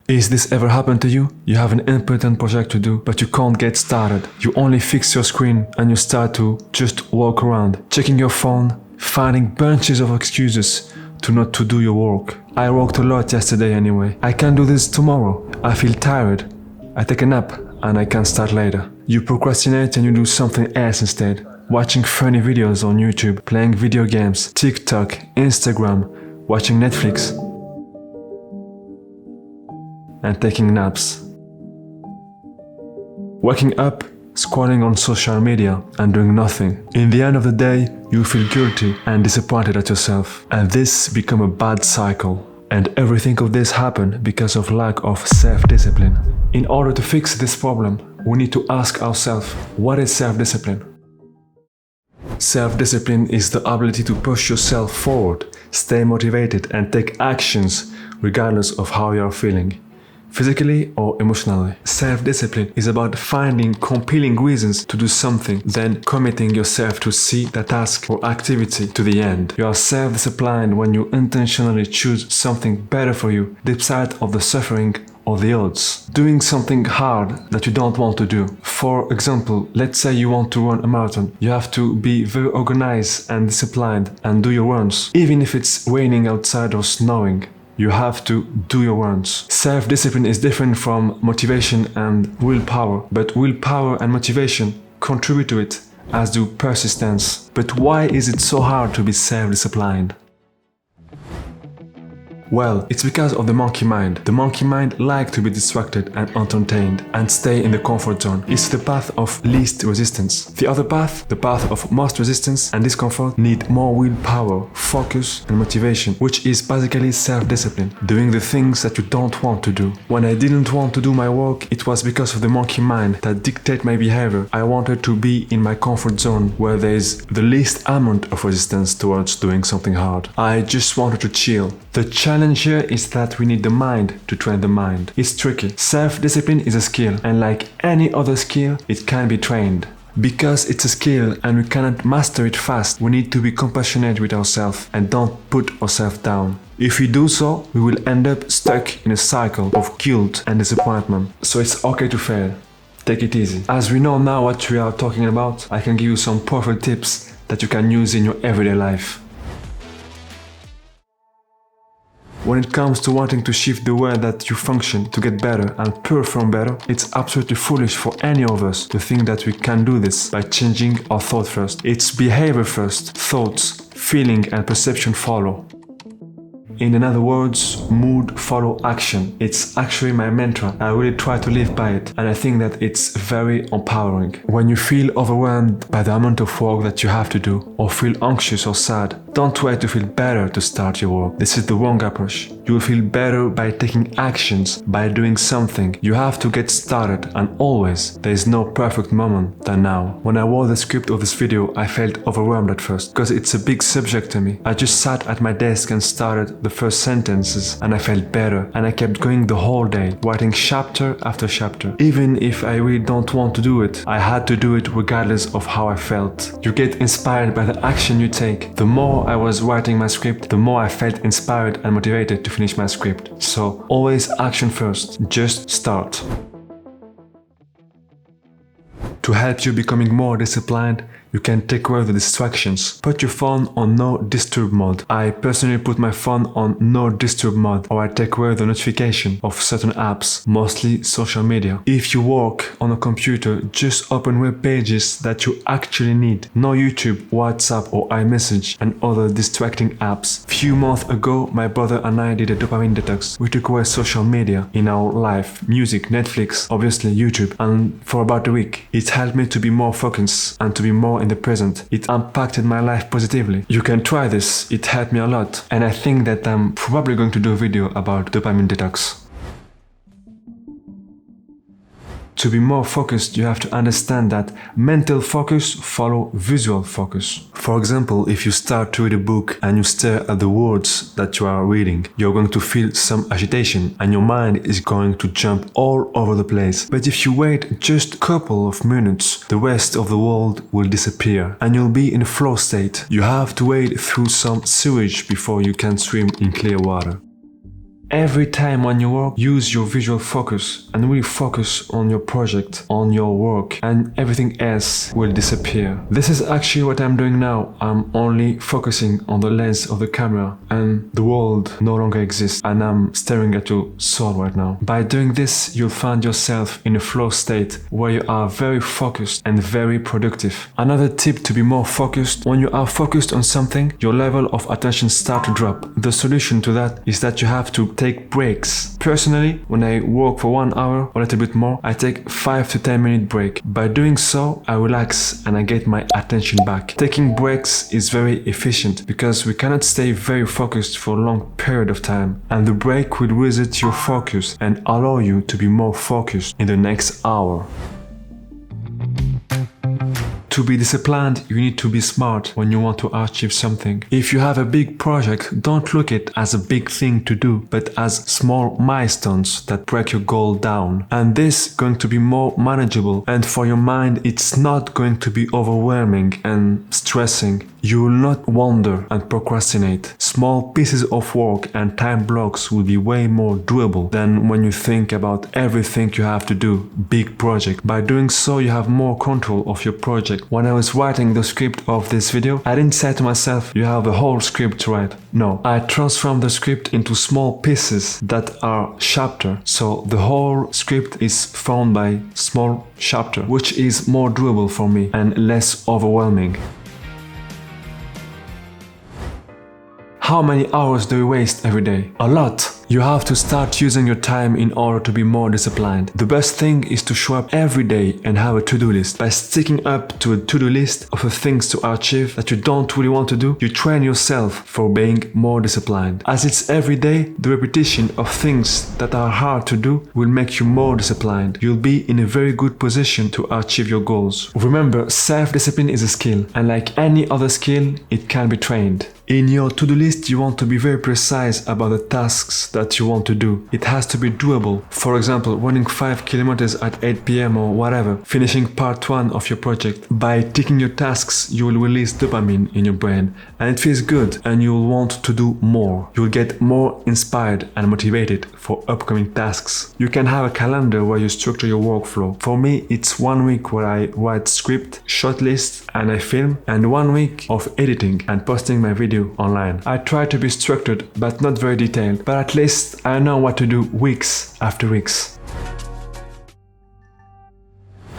Is this ever happened to you? You have an important project to do, but you can't get started. You only fix your screen and you start to just walk around, checking your phone, finding bunches of excuses to not to do your work. I worked a lot yesterday anyway. I can do this tomorrow. I feel tired. I take a nap and I can start later. You procrastinate and you do something else instead. Watching funny videos on YouTube, playing video games, TikTok, Instagram, watching Netflix, and taking naps. Waking up, scrolling on social media and doing nothing. In the end of the day, you feel guilty and disappointed at yourself. And this becomes a bad cycle. And everything of this happened because of lack of self-discipline. In order to fix this problem, we need to ask ourselves, what is self-discipline? Self-discipline is the ability to push yourself forward, stay motivated and take actions regardless of how you are feeling, physically or emotionally. Self-discipline is about finding compelling reasons to do something, then committing yourself to see the task or activity to the end. You are self-disciplined when you intentionally choose something better for you, despite of the suffering or the odds. Doing something hard that you don't want to do. For example, let's say you want to run a marathon. You have to be very organized and disciplined and do your runs. Even if it's raining outside or snowing, you have to do your runs. Self-discipline is different from motivation and willpower, but willpower and motivation contribute to it, as do persistence. But why is it so hard to be self-disciplined? Well, it's because of the monkey mind. The monkey mind likes to be distracted and entertained and stay in the comfort zone. It's the path of least resistance. The other path, the path of most resistance and discomfort, need more willpower, focus and motivation, which is basically self-discipline, doing the things that you don't want to do. When I didn't want to do my work, it was because of the monkey mind that dictated my behavior. I wanted to be in my comfort zone where there is the least amount of resistance towards doing something hard. I just wanted to chill. The challenge here is that we need the mind to train the mind. It's tricky. Self-discipline is a skill, and like any other skill, it can be trained. Because it's a skill and we cannot master it fast, we need to be compassionate with ourselves and don't put ourselves down. If we do so, we will end up stuck in a cycle of guilt and disappointment. So it's okay to fail. Take it easy. As we know now what we are talking about, I can give you some powerful tips that you can use in your everyday life. When it comes to wanting to shift the way that you function to get better and perform better, it's absolutely foolish for any of us to think that we can do this by changing our thought first. It's behavior first, thoughts, feeling and perception follow. In other words, mood follow action. It's actually my mantra. I really try to live by it, and I think that it's very empowering. When you feel overwhelmed by the amount of work that you have to do, or feel anxious or sad, don't wait to feel better to start your work. This is the wrong approach. You will feel better by taking actions, by doing something. You have to get started, and always, there is no perfect moment than now. When I wrote the script of this video, I felt overwhelmed at first, because it's a big subject to me. I just sat at my desk and started the first sentences, and I felt better, and I kept going the whole day, writing chapter after chapter. Even if I really don't want to do it, I had to do it regardless of how I felt. You get inspired by the action you take. The more I was writing my script, the more I felt inspired and motivated to finish my script. So always action first, just start. To help you becoming more disciplined, you can take away the distractions. Put your phone on no disturb mode. I personally put my phone on no disturb mode, or I take away the notification of certain apps, mostly social media. If you work on a computer, just open web pages that you actually need. No YouTube, WhatsApp or iMessage and other distracting apps. Few months ago, my brother and I did a dopamine detox. We took away social media in our life, music, Netflix, obviously YouTube, and for about a week. It helped me to be more focused and to be more in the present. It impacted my life positively. You can try this, it helped me a lot, and I think that I'm probably going to do a video about dopamine detox. To be more focused, you have to understand that mental focus follows visual focus. For example, if you start to read a book and you stare at the words that you are reading, you're going to feel some agitation and your mind is going to jump all over the place. But if you wait just a couple of minutes, the rest of the world will disappear and you'll be in a flow state. You have to wade through some sewage before you can swim in clear water. Every time when you work, use your visual focus and really focus on your project, on your work, and everything else will disappear. This is actually what I'm doing now. I'm only focusing on the lens of the camera and the world no longer exists and I'm staring at your soul right now. By doing this, you'll find yourself in a flow state where you are very focused and very productive. Another tip to be more focused: when you are focused on something, your level of attention starts to drop. The solution to that is that you have to take breaks. Personally, when I work for 1 hour or a little bit more, I take 5 to 10 minute break. By doing so, I relax and I get my attention back. Taking breaks is very efficient because we cannot stay very focused for a long period of time, and the break will reset your focus and allow you to be more focused in the next hour. To be disciplined, you need to be smart when you want to achieve something. If you have a big project, don't look at it as a big thing to do, but as small milestones that break your goal down. And this is going to be more manageable, and for your mind, it's not going to be overwhelming and stressing. You will not wander and procrastinate. Small pieces of work and time blocks will be way more doable than when you think about everything you have to do, big project. By doing so, you have more control of your project. When I was writing the script of this video, I didn't say to myself, you have the whole script to write. No, I transformed the script into small pieces that are chapters. So the whole script is formed by small chapters, which is more doable for me and less overwhelming. How many hours do we waste every day? A lot. You have to start using your time in order to be more disciplined. The best thing is to show up every day and have a to-do list. By sticking up to a to-do list of the things to achieve that you don't really want to do, you train yourself for being more disciplined. As it's every day, the repetition of things that are hard to do will make you more disciplined. You'll be in a very good position to achieve your goals. Remember, self-discipline is a skill, and like any other skill, it can be trained. In your to-do list, you want to be very precise about the tasks that you want to do. It has to be doable. For example, running 5 kilometers at 8 p.m. or whatever, finishing part 1 of your project. By ticking your tasks, you will release dopamine in your brain, and it feels good, and you will want to do more. You will get more inspired and motivated for upcoming tasks. You can have a calendar where you structure your workflow. For me, it's 1 week where I write script, shortlist, and I film, and 1 week of editing and posting my video online. I try to be structured but not very detailed, but at least I know what to do weeks after weeks.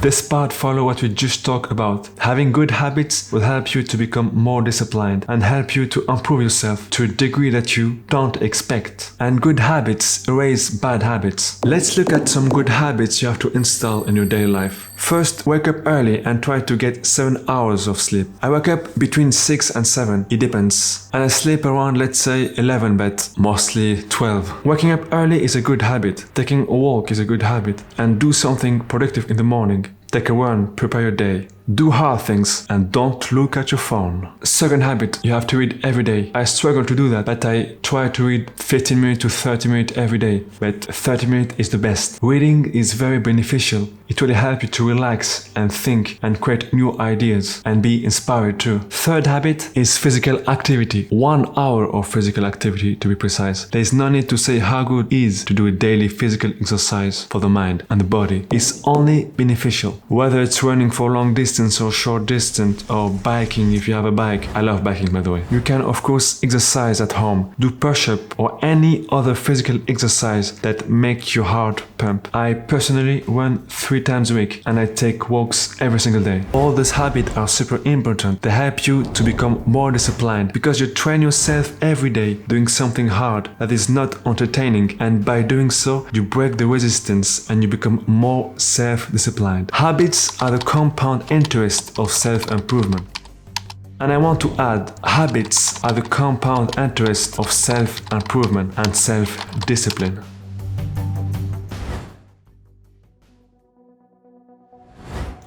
This part follows what we just talked about. Having good habits will help you to become more disciplined and help you to improve yourself to a degree that you don't expect. And good habits erase bad habits. Let's look at some good habits you have to install in your daily life. First, wake up early and try to get 7 hours of sleep. I wake up between 6 and 7, it depends. And I sleep around, let's say, 11, but mostly 12. Waking up early is a good habit. Taking a walk is a good habit. And do something productive in the morning. Take a run, prepare your day. Do hard things and don't look at your phone. Second habit, you have to read every day. I struggle to do that, but I try to read 15 minutes to 30 minutes every day. But 30 minutes is the best. Reading is very beneficial. It will help you to relax and think and create new ideas and be inspired too. Third habit is physical activity. 1 hour of physical activity to be precise. There is no need to say how good it is to do a daily physical exercise for the mind and the body. It's only beneficial. Whether it's running for long distance or short distance or biking if you have a bike. I love biking, by the way. You can of course exercise at home. Do push-up or any other physical exercise that make your heart pump. I personally run 3 times a week and I take walks every single day. All these habits are super important. They help you to become more disciplined because you train yourself every day doing something hard that is not entertaining, and by doing so you break the resistance and you become more self-disciplined. Habits are the compound interest of self-improvement. And I want to add, habits are the compound interest of self-improvement and self-discipline.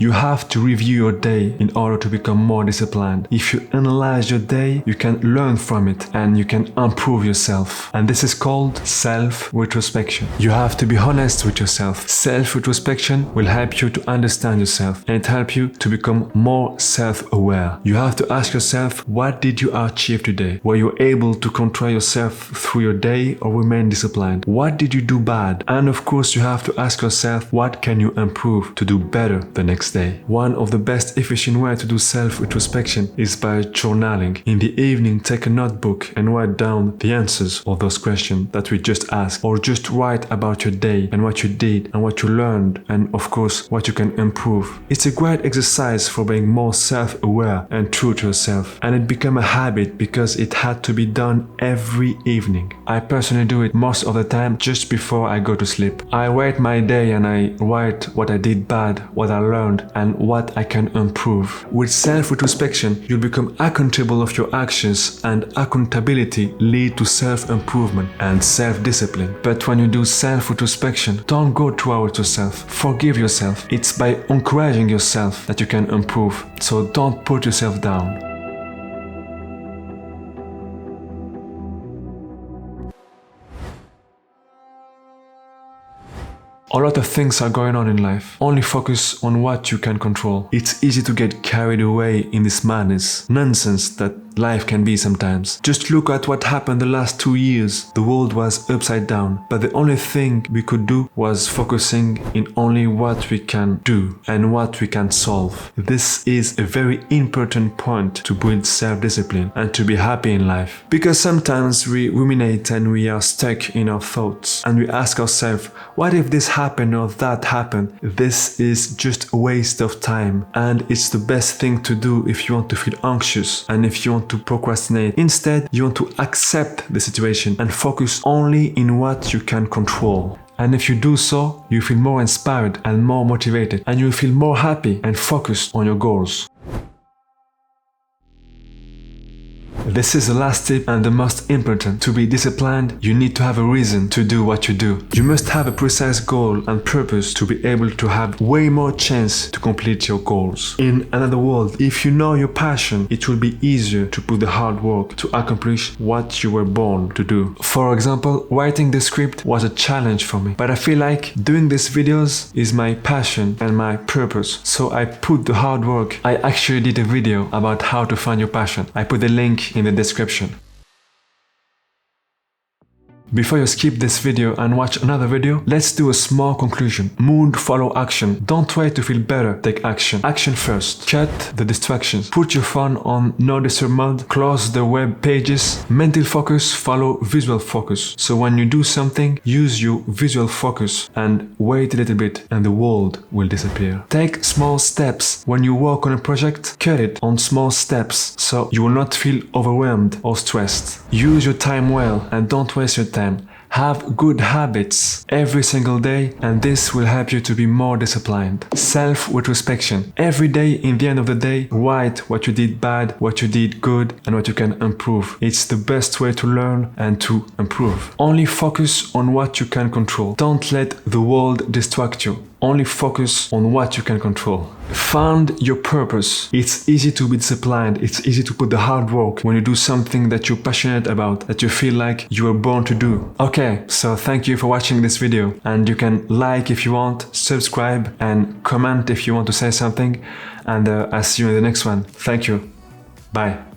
You have to review your day in order to become more disciplined. If you analyze your day, you can learn from it and you can improve yourself. And this is called self-retrospection. You have to be honest with yourself. Self-retrospection will help you to understand yourself and it helps you to become more self-aware. You have to ask yourself, what did you achieve today? Were you able to control yourself through your day or remain disciplined? What did you do bad? And of course, you have to ask yourself, what can you improve to do better the next day? One of the best efficient ways to do self-retrospection is by journaling. In the evening, take a notebook and write down the answers of those questions that we just asked, or just write about your day and what you did and what you learned and of course what you can improve. It's a great exercise for being more self-aware and true to yourself, and it became a habit because it had to be done every evening. I personally do it most of the time just before I go to sleep. I write my day and I write what I did bad, what I learned and what I can improve. With self-retrospection, you'll become accountable of your actions, and accountability leads to self-improvement and self-discipline. But when you do self-retrospection, don't go towards yourself. Forgive yourself. It's by encouraging yourself that you can improve. So don't put yourself down. A lot of things are going on in life. Only focus on what you can control. It's easy to get carried away in this madness, nonsense that life can be sometimes. Just look at what happened the last 2 years. The world was upside down, but the only thing we could do was focusing in only what we can do and what we can solve. This is a very important point to build self-discipline and to be happy in life. Because sometimes we ruminate and we are stuck in our thoughts and we ask ourselves, what if this happened or that happened? This is just a waste of time, and it's the best thing to do if you want to feel anxious and if you want to procrastinate. Instead, you want to accept the situation and focus only in what you can control. And if you do so, you feel more inspired and more motivated, and you feel more happy and focused on your goals. This is the last tip and the most important. To be disciplined, you need to have a reason to do what you do. You must have a precise goal and purpose to be able to have way more chance to complete your goals. In another word, if you know your passion, it will be easier to put the hard work to accomplish what you were born to do. For example, writing the script was a challenge for me, but I feel like doing these videos is my passion and my purpose. So I put the hard work. I actually did a video about how to find your passion. I put the link in the description. Before you skip this video and watch another video, let's do a small conclusion. Mood follow action. Don't try to feel better, take action. Action first. Cut the distractions. Put your phone on no disturb mode. Close the web pages. Mental focus follow visual focus. So when you do something, use your visual focus and wait a little bit and the world will disappear. Take small steps. When you work on a project, cut it on small steps so you will not feel overwhelmed or stressed. Use your time well and don't waste your time. Have good habits every single day, and this will help you to be more disciplined. Self-retrospection. Every day, in the end of the day, write what you did bad, what you did good, and what you can improve. It's the best way to learn and to improve. Only focus on what you can control. Don't let the world distract you. Only focus on what you can control. Find your purpose. It's easy to be disciplined. It's easy to put the hard work when you do something that you're passionate about, that you feel like you were born to do. Okay, so thank you for watching this video. And you can like if you want, subscribe, and comment if you want to say something. And I'll see you in the next one. Thank you. Bye.